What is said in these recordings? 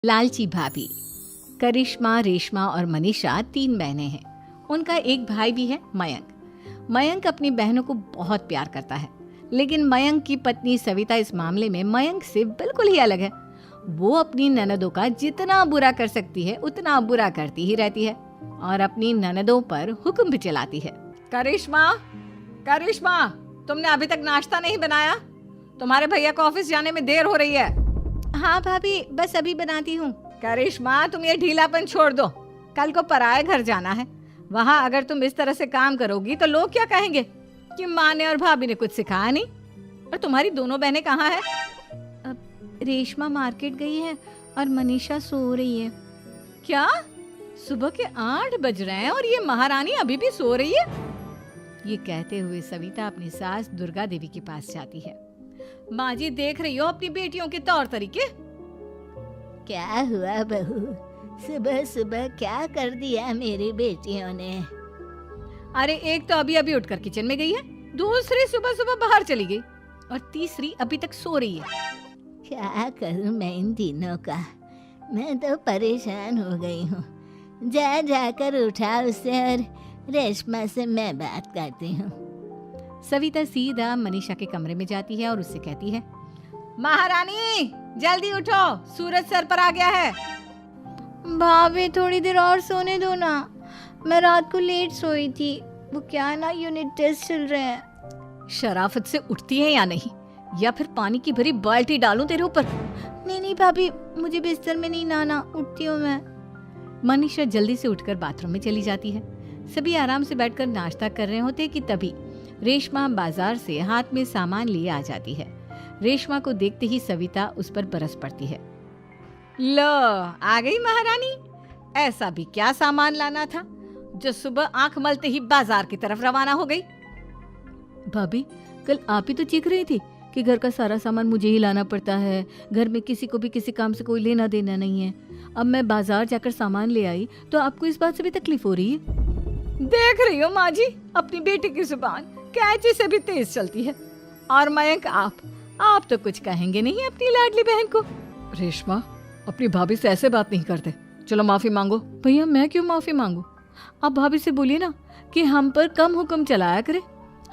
लालची भाभी। करिश्मा, रेशमा और मनीषा 3 बहनें हैं। उनका एक भाई भी है, मयंक। मयंक अपनी बहनों को बहुत प्यार करता है, लेकिन मयंक की पत्नी सविता इस मामले में मयंक से बिल्कुल ही अलग है। वो अपनी ननदों का जितना बुरा कर सकती है उतना बुरा करती ही रहती है और अपनी ननदों पर हुक्म भी चलाती है। करिश्मा, करिश्मा, तुमने अभी तक नाश्ता नहीं बनाया? तुम्हारे भैया को ऑफिस जाने में देर हो रही है। हाँ भाभी, बस अभी बनाती हूँ। करिश्मा, तुम ये ढीलापन छोड़ दो। कल को पराए घर जाना है। वहाँ अगर तुम इस तरह से काम करोगी तो लोग क्या कहेंगे कि माँ ने और भाभी ने कुछ सिखाया नहीं। और तुम्हारी दोनों बहनें कहाँ हैं? रेशमा मार्केट गई है और मनीषा सो रही है। क्या? सुबह के 8 बज रहे हैं और ये महारानी अभी भी सो रही है? ये कहते हुए सविता अपनी सास दुर्गा देवी के पास जाती है। माँ जी, देख रही हो अपनी बेटियों के तौर तरीके? क्या हुआ बहू, सुबह सुबह क्या कर दिया मेरी बेटियों ने? अरे एक तो अभी अभी उठकर किचन में गई है, दूसरी सुबह सुबह बाहर चली गई और तीसरी अभी तक सो रही है। क्या करूं मैं इन तीनों का? मैं तो परेशान हो गई हूँ। जा जाकर उठा उसे और रेशमा से मैं बात करती हूँ। सविता सीधा मनीषा के कमरे में जाती है और उससे कहती है, महारानी जल्दी उठो, सूरज सर पर आ गया है। भाभी थोड़ी देर और सोने दो ना, मैं रात को लेट सोई थी। वो क्या ना, यूनिट टेस्ट चल रहे हैं। शराफत से उठती है या नहीं, या फिर पानी की भरी बाल्टी डालूं तेरे ऊपर? नहीं भाभी, मुझे बिस्तर में नहीं नहाना, उठती हूँ मैं। मनीषा जल्दी से उठकर बाथरूम में चली जाती है। सभी आराम से बैठकर नाश्ता कर रहे होते कि तभी रेशमा बाजार से हाथ में सामान लिए आ जाती है। रेशमा को देखते ही सविता उस पर बरस पड़ती है। लो, आ गई महारानी। ऐसा भी क्या सामान लाना था जो सुबह आंख मलते ही बाजार की तरफ रवाना हो गई? भाभी, कल आप ही तो चीख रही थी कि घर का सारा सामान मुझे ही लाना पड़ता है, घर में किसी को भी किसी काम से कोई लेना देना नहीं है। अब मैं बाजार जाकर सामान ले आई तो आपको इस बात से भी तकलीफ हो रही है? देख रही हो माँ जी, अपनी बेटी की जुबान कैंची से भी तेज चलती है। और मयंक, आप तो कुछ कहेंगे नहीं अपनी लाडली बहन को? रेशमा, अपनी भाभी से ऐसे बात नहीं करते। चलो माफी मांगो। भैया, मैं क्यों माफी मांगू? आप भाभी से बोलिए ना कि हम पर कम हुक्म चलाया करे।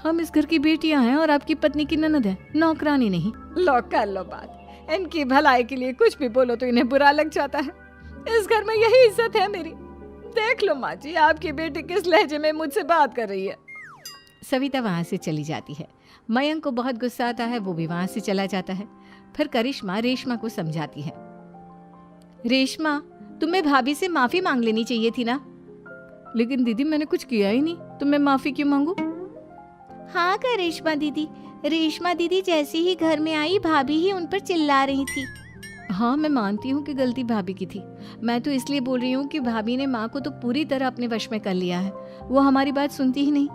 हम इस घर की बेटियां हैं और आपकी पत्नी की ननद है, नौकरानी नहीं। लो कर लो बात। इनकी भलाई के लिए कुछ भी बोलो तो इन्हें बुरा लग जाता है। इस घर में यही इज्जत है मेरी। देख लो माँ जी, आपकी बेटी किस लहजे में मुझसे बात कर रही है। सविता वहाँ से चली जाती है। मयंक को बहुत गुस्सा आता है, वो भी वहाँ से चला जाता है। फिर करिश्मा रेशमा को समझाती है, रेशमा, तुम्हें भाभी से माफी मांग लेनी चाहिए थी ना। लेकिन दीदी, मैंने कुछ किया ही नहीं, तो मैं माफी क्यों मांगू? हाँ करिश्मा दीदी, रेशमा दीदी जैसे ही घर में आई भाभी ही उन पर चिल्ला रही थी। हाँ, मैं मानती हूँ कि गलती भाभी की थी। मैं तो इसलिए बोल रही हूँ कि भाभी ने माँ को तो पूरी तरह अपने वश में कर लिया है। वो हमारी बात सुनती ही नहीं।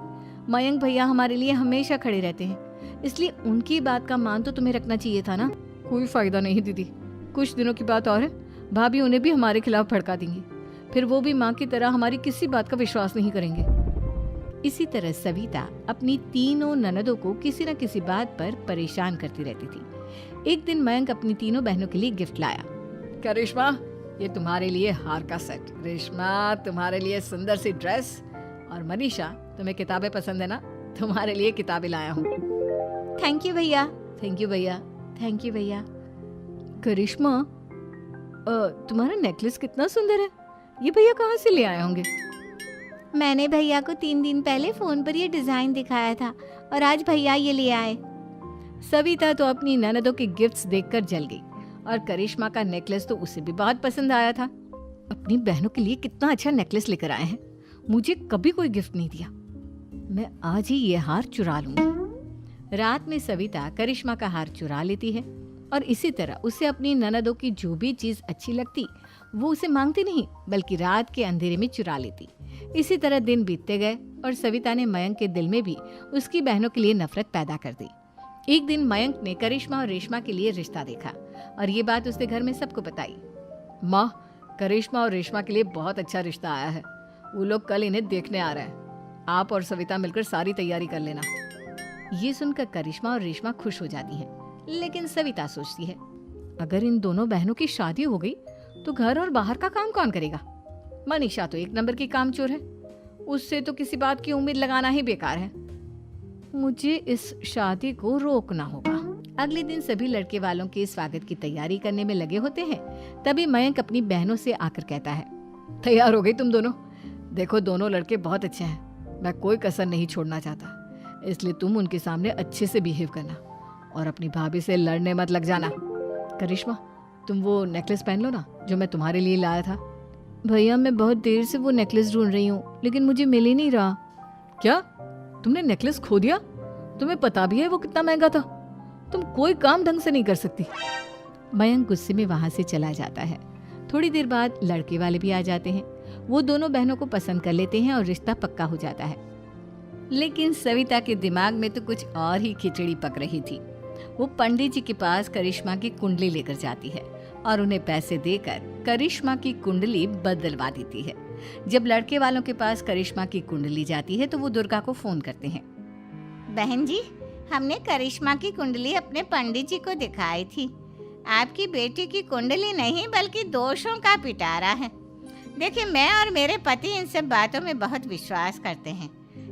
मयंक भैया हमारे लिए हमेशा खड़े रहते हैं, इसलिए उनकी बात का मान तो तुम्हें रखना चाहिए था ना। कोई फायदा नहीं दीदी, कुछ दिनों की बात और है, भाभी उन्हें भी हमारे खिलाफ भड़का देंगी। फिर वो भी माँ की तरह हमारी किसी बात का विश्वास नहीं करेंगे। इसी तरह सविता अपनी तीनों ननदों को किसी न किसी बात पर परेशान करती रहती थी। एक दिन मयंक अपनी तीनों बहनों के लिए गिफ्ट लाया। करिश्मा, ये तुम्हारे लिए हार का सेट। रेशमा, तुम्हारे लिए सुंदर सी ड्रेस। और मनीषा, तुम्हें किताबें पसंद है ना, तुम्हारे लिए किताबें लाया हूँ। थैंक यू भैया। थैंक यू भैया। थैंक यू भैया। करिश्मा, तुम्हारा नेकलेस कितना सुंदर है। ये भैया कहाँ से ले आए होंगे? मैंने भैया को 3 दिन पहले फोन पर ये डिजाइन दिखाया था और आज भैया ये ले आए। सविता तो अपनी ननदों के गिफ्ट्स देखकर जल गई और करिश्मा का नेकलेस तो उसे भी बहुत पसंद आया था। अपनी बहनों के लिए कितना अच्छा नेकलेस लेकर आए हैं, मुझे कभी कोई गिफ्ट नहीं दिया। मैं आज ही ये हार चुरा लूंगी। रात में सविता करिश्मा का हार चुरा लेती है और इसी तरह उसे अपनी ननदों की जो भी चीज अच्छी लगती वो उसे मांगती नहीं, बल्कि रात के अंधेरे में चुरा लेती। इसी तरह दिन बीतते गए और सविता ने मयंक के दिल में भी उसकी बहनों के लिए नफरत पैदा कर दी। एक दिन मयंक ने करिश्मा और रेशमा के लिए रिश्ता देखा और ये बात उसने घर में सबको बताई। माँ, करिश्मा और रेशमा के लिए बहुत अच्छा रिश्ता आया है। वो लोग कल इन्हें देखने आ रहे हैं। आप और सविता मिलकर सारी तैयारी कर लेना। ये सुनकर करिश्मा और रेशमा खुश हो जाती हैं, लेकिन सविता सोचती है, अगर इन दोनों बहनों की शादी हो गई तो घर और बाहर का काम कौन करेगा? मनीषा तो एक नंबर की कामचोर है, उससे तो किसी बात की उम्मीद लगाना ही बेकार है। मुझे इस शादी को रोकना होगा। अगले दिन सभी लड़के वालों के स्वागत की तैयारी करने में लगे होते हैं। तभी मयंक अपनी बहनों से आकर कहता है, तैयार हो गई तुम दोनों? देखो दोनों लड़के बहुत अच्छे हैं, मैं कोई कसर नहीं छोड़ना चाहता, इसलिए तुम उनके सामने अच्छे से बिहेव करना और अपनी भाभी से लड़ने मत लग जाना। करिश्मा, तुम वो नेकलेस पहन लो ना जो मैं तुम्हारे लिए लाया था। भैया मैं बहुत देर से वो नेकलेस ढूंढ रही हूँ, लेकिन मुझे मिल ही नहीं रहा। क्या तुमने नेकलेस खो दिया? तुम्हें पता भी है वो कितना महंगा था? तुम कोई काम ढंग से नहीं कर सकती। मयंक गुस्से में वहां से चला जाता है। थोड़ी देर बाद लड़के वाले भी आ जाते हैं। वो दोनों बहनों को पसंद कर लेते हैं और रिश्ता पक्का हो जाता है। लेकिन सविता के दिमाग में तो कुछ और ही खिचड़ी पक रही थी। वो पंडित जी के पास करिश्मा की कुंडली लेकर जाती है और उन्हें पैसे देकर करिश्मा की कुंडली बदलवा देती है। जब लड़के वालों के पास करिश्मा की कुंडली जाती है तो वो दुर्गा को फोन करते हैं। बहन जी, हमने करिश्मा की कुंडली अपने पंडित जी को दिखाई थी। आपकी बेटी की कुंडली नहीं बल्कि दोषों का पिटारा है। देखिए, मैं और मेरे पति इन सब बातों में बहुत विश्वास करते हैं,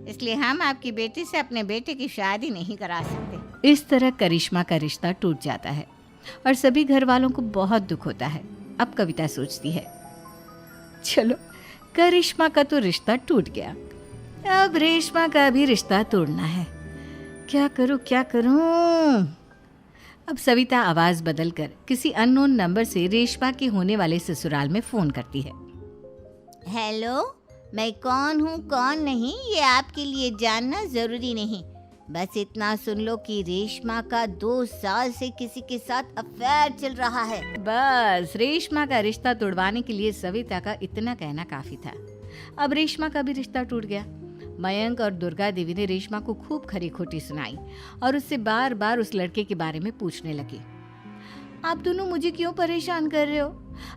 इसलिए हम आपकी बेटी से अपने बेटे की शादी नहीं करा सकते। इस तरह करिश्मा का रिश्ता टूट जाता है और सभी घर वालों को बहुत दुख होता है। अब कविता सोचती है, चलो करिश्मा का तो रिश्ता टूट गया, अब रेशमा का भी रिश्ता तोड़ना है। क्या करूं? अब सविता आवाज बदलकर किसी अननोन नंबर से रेशमा के होने वाले ससुराल में फोन करती है। हेलो, मैं कौन हूँ कौन नहीं ये आपके लिए जानना जरूरी नहीं, बस इतना सुन लो कि रेशमा का 2 साल से किसी के साथ अफेयर चल रहा है। बस रेशमा का रिश्ता तोड़वाने के लिए सविता का इतना कहना काफी था। अब रेशमा का भी रिश्ता टूट गया। मयंक और दुर्गा देवी ने रेशमा को खूब खरी खोटी सुनाई और उससे बार बार उस लड़के के बारे में पूछने लगी। आप दोनों मुझे क्यों परेशान कर रहे हो?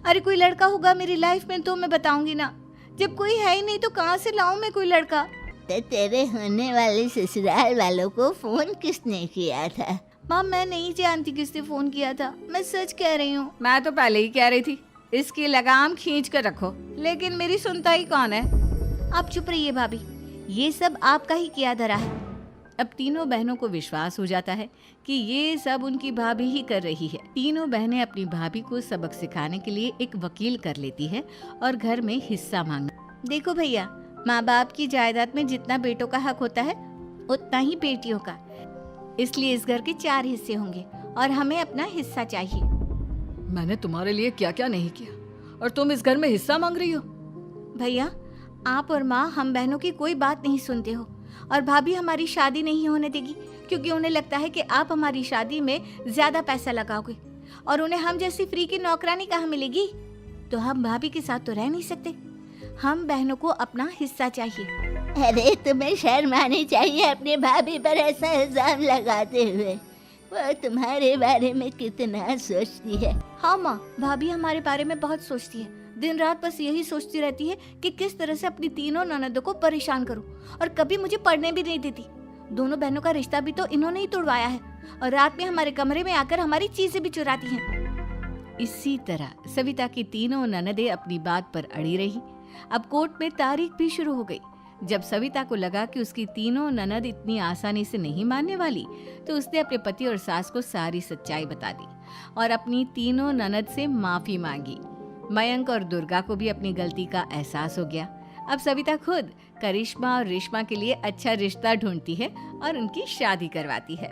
अरे कोई लड़का होगा मेरी लाइफ में तो मैं बताऊंगी ना, जब कोई है ही नहीं तो कहाँ से लाऊं मैं कोई लड़का? तो तेरे होने वाले ससुराल वालों को फोन किसने किया था? माँ, मैं नहीं जानती किसने फोन किया था, मैं सच कह रही हूँ। मैं तो पहले ही कह रही थी इसकी लगाम खींच कर रखो, लेकिन मेरी सुनता ही कौन है। आप चुप रहिए भाभी, ये सब आपका ही किया धरा है। अब तीनों बहनों को विश्वास हो जाता है कि ये सब उनकी भाभी ही कर रही है। तीनों बहनें अपनी भाभी को सबक सिखाने के लिए एक वकील कर लेती है और घर में हिस्सा मांगना। देखो भैया, माँ बाप की जायदाद में जितना बेटों का हक होता है उतना ही बेटियों का, इसलिए इस घर के 4 हिस्से होंगे और हमें अपना हिस्सा चाहिए। मैंने तुम्हारे लिए क्या क्या नहीं किया और तुम इस घर में हिस्सा मांग रही हो? भैया, आप और माँ हम बहनों की कोई बात नहीं सुनते हो और भाभी हमारी शादी नहीं होने देगी क्योंकि उन्हें लगता है कि आप हमारी शादी में ज्यादा पैसा लगाओगे और उन्हें हम जैसी फ्री की नौकरानी कहाँ मिलेगी। तो हम भाभी के साथ तो रह नहीं सकते, हम बहनों को अपना हिस्सा चाहिए। अरे तुम्हें शर्म आनी चाहिए अपने भाभी पर ऐसा इल्जाम लगाते हुए। वो तुम्हारे बारे में कितना सोचती है। हाँ माँ, भाभी हमारे बारे में बहुत सोचती है, दिन रात बस यही सोचती रहती है कि किस तरह से अपनी तीनों ननदों को परेशान करूं और कभी मुझे पढ़ने भी नहीं देती। दोनों बहनों का रिश्ता भी तो इन्होंने ही तोड़वाया है और रात में हमारे कमरे में आकर हमारी चीजें भी चुराती हैं। इसी तरह सविता की तीनों ननदें अपनी बात पर अड़ी रही। अब कोर्ट में तारीख भी शुरू हो गई। जब सविता को लगा कि उसकी तीनों ननद इतनी आसानी से नहीं मानने वाली, तो उसने अपने पति और सास को सारी सच्चाई बता दी और अपनी तीनों ननद से माफी मांगी। मयंक और दुर्गा को भी अपनी गलती का एहसास हो गया। अब सविता खुद करिश्मा और रेशमा के लिए अच्छा रिश्ता ढूंढती है और उनकी शादी करवाती है।